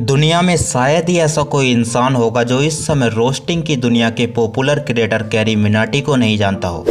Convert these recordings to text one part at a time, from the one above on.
दुनिया में शायद ही ऐसा कोई इंसान होगा जो इस समय रोस्टिंग की दुनिया के पॉपुलर क्रिएटर कैरी मिनाटी को नहीं जानता हो।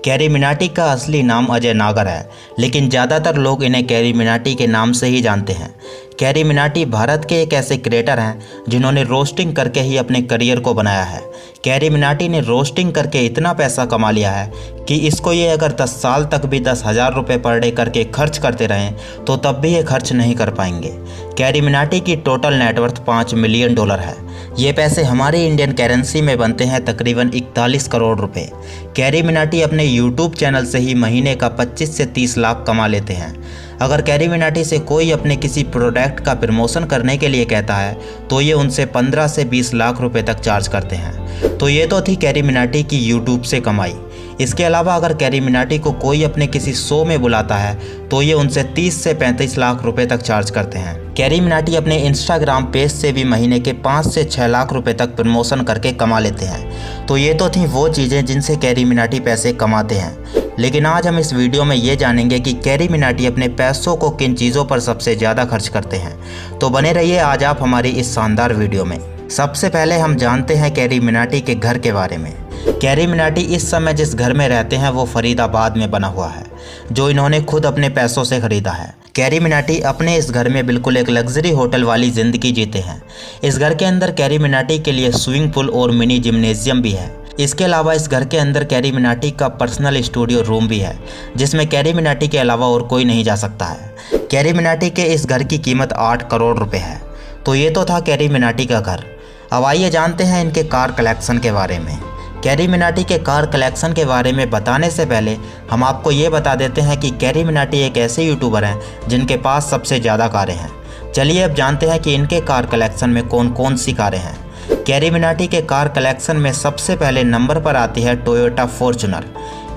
कैरी मिनाटी का असली नाम अजय नागर है, लेकिन ज़्यादातर लोग इन्हें कैरी मिनाटी के नाम से ही जानते हैं। कैरी मिनाटी भारत के एक ऐसे क्रिएटर हैं जिन्होंने रोस्टिंग करके ही अपने करियर को बनाया है। कैरी मिनाटी ने रोस्टिंग करके इतना पैसा कमा लिया है कि इसको ये अगर 10 साल तक भी 10,000 रुपये पर डे करके खर्च करते रहें तो तब भी ये खर्च नहीं कर पाएंगे। कैरी मिनाटी की टोटल नेटवर्थ $5 मिलियन है। ये पैसे हमारी इंडियन करेंसी में बनते हैं तकरीबन 41 करोड़ रुपए। कैरी मिनाटी अपने यूट्यूब चैनल से ही महीने का 25 से 30 लाख कमा लेते हैं। अगर कैरी मिनाटी से कोई अपने किसी प्रोडक्ट का प्रमोशन करने के लिए कहता है तो ये उनसे 15 से 20 लाख रुपए तक चार्ज करते हैं। तो ये तो थी कैरी मिनाटी की यूट्यूब से कमाई। इसके अलावा अगर कैरी मिनाटी को कोई अपने किसी शो में बुलाता है तो ये उनसे 30 से 35 लाख रुपए तक चार्ज करते हैं। कैरी मिनाटी अपने इंस्टाग्राम पेज से भी महीने के 5 से 6 लाख रुपए तक प्रमोशन करके कमा लेते हैं। तो ये तो थी वो चीज़ें जिनसे कैरी मिनाटी पैसे कमाते हैं। लेकिन आज हम इस वीडियो में ये जानेंगे कि कैरी मिनाटी अपने पैसों को किन चीज़ों पर सबसे ज़्यादा खर्च करते हैं। तो बने रहिए आज आप हमारी इस शानदार वीडियो में। सबसे पहले हम जानते हैं कैरी मिनाटी के घर के बारे में। कैरी मिनाटी इस समय जिस घर में रहते हैं वो फरीदाबाद में बना हुआ है, जो इन्होंने खुद अपने पैसों से खरीदा है। कैरी मिनाटी अपने इस घर में बिल्कुल एक लग्जरी होटल वाली ज़िंदगी जीते हैं। इस घर के अंदर कैरी मिनाटी के लिए स्विमिंग पूल और मिनी जिम्नेजियम भी है। इसके अलावा इस घर के अंदर कैरी मिनाटी का पर्सनल स्टूडियो रूम भी है, जिसमें कैरी मिनाटी के अलावा और कोई नहीं जा सकता है। कैरी मिनाटी के इस घर की कीमत 8 करोड़ रुपए है। तो ये तो था कैरी मिनाटी का घर। अब आइए जानते हैं इनके कार कलेक्शन के बारे में। कैरी मिनाटी के कार कलेक्शन के बारे में बताने से पहले हम आपको ये बता देते हैं कि कैरी मिनाटी एक ऐसे यूट्यूबर हैं जिनके पास सबसे ज़्यादा कारें हैं। चलिए अब जानते हैं कि इनके कार कलेक्शन में कौन कौन सी कारें हैं। कैरी मिनाटी के कार कलेक्शन में सबसे पहले नंबर पर आती है टोयोटा फॉर्च्यूनर।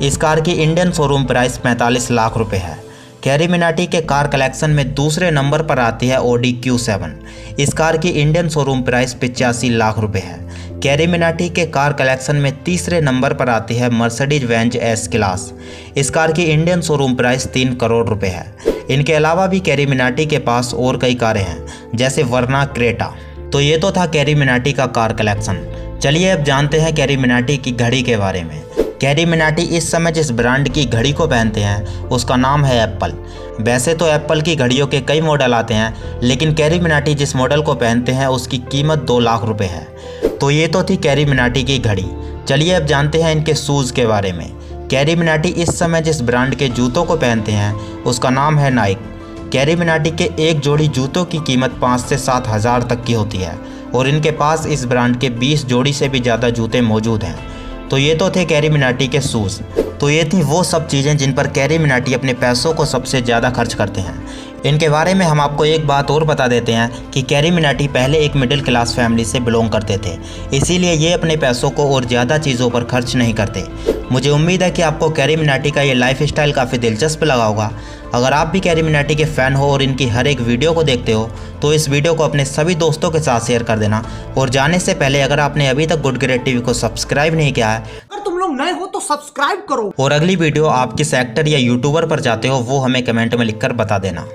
इस कार की इंडियन शोरूम प्राइस 45 लाख रुपए है। कैरी मिनाटी के कार कलेक्शन में दूसरे नंबर पर आती है ऑडी Q7। इस कार की इंडियन शोरूम प्राइस 85 लाख रुपए है। कैरी मिनाटी के कार कलेक्शन में तीसरे नंबर पर आती है मर्सिडीज बेंज S क्लास। इस कार की इंडियन शोरूम प्राइस 3 करोड़ रुपए है। इनके अलावा भी कैरी मिनाटी के पास और कई कारें हैं, जैसे वर्ना क्रेटा। तो ये तो था कैरी मिनाटी का कार कलेक्शन। चलिए अब जानते हैं कैरी मिनाटी की घड़ी के बारे में। कैरी मिनाटी इस समय जिस ब्रांड की घड़ी को पहनते हैं उसका नाम है एप्पल। वैसे तो एप्पल की घड़ियों के कई मॉडल आते हैं, लेकिन कैरी मिनाटी जिस मॉडल को पहनते हैं उसकी कीमत 2 लाख रुपए है। तो ये तो थी कैरी मिनाटी की घड़ी। चलिए अब जानते हैं इनके शूज़ के बारे में। कैरी मिनाटी इस समय जिस ब्रांड के जूतों को पहनते हैं उसका नाम है नाइक। कैरी मिनाटी के एक जोड़ी जूतों की कीमत 5 से 7 हज़ार तक की होती है और इनके पास इस ब्रांड के 20 जोड़ी से भी ज़्यादा जूते मौजूद हैं। तो ये तो थे कैरी मिनाटी के शूज़। तो ये थी वो सब चीज़ें जिन पर कैरी मिनाटी अपने पैसों को सबसे ज़्यादा खर्च करते हैं। इनके बारे में हम आपको एक बात और बता देते हैं कि कैरी मिनाटी पहले एक मिडिल क्लास फैमिली से बिलोंग करते थे, इसीलिए ये अपने पैसों को और ज़्यादा चीज़ों पर खर्च नहीं करते। मुझे उम्मीद है कि आपको कैरी मिनाटी का ये लाइफ स्टाइल काफ़ी दिलचस्प लगा होगा। अगर आप भी कैरी मिनाटी के फ़ैन हो और इनकी हर एक वीडियो को देखते हो तो इस वीडियो को अपने सभी दोस्तों के साथ शेयर कर देना। और जाने से पहले अगर आपने अभी तक गुड क्रिएट टीवी को सब्सक्राइब नहीं किया है, अगर तुम लोग नए हो तो सब्सक्राइब करो। और अगली वीडियो आप किस एक्टर या यूट्यूबर पर चाहते हो वो हमें कमेंट में लिखकर बता देना।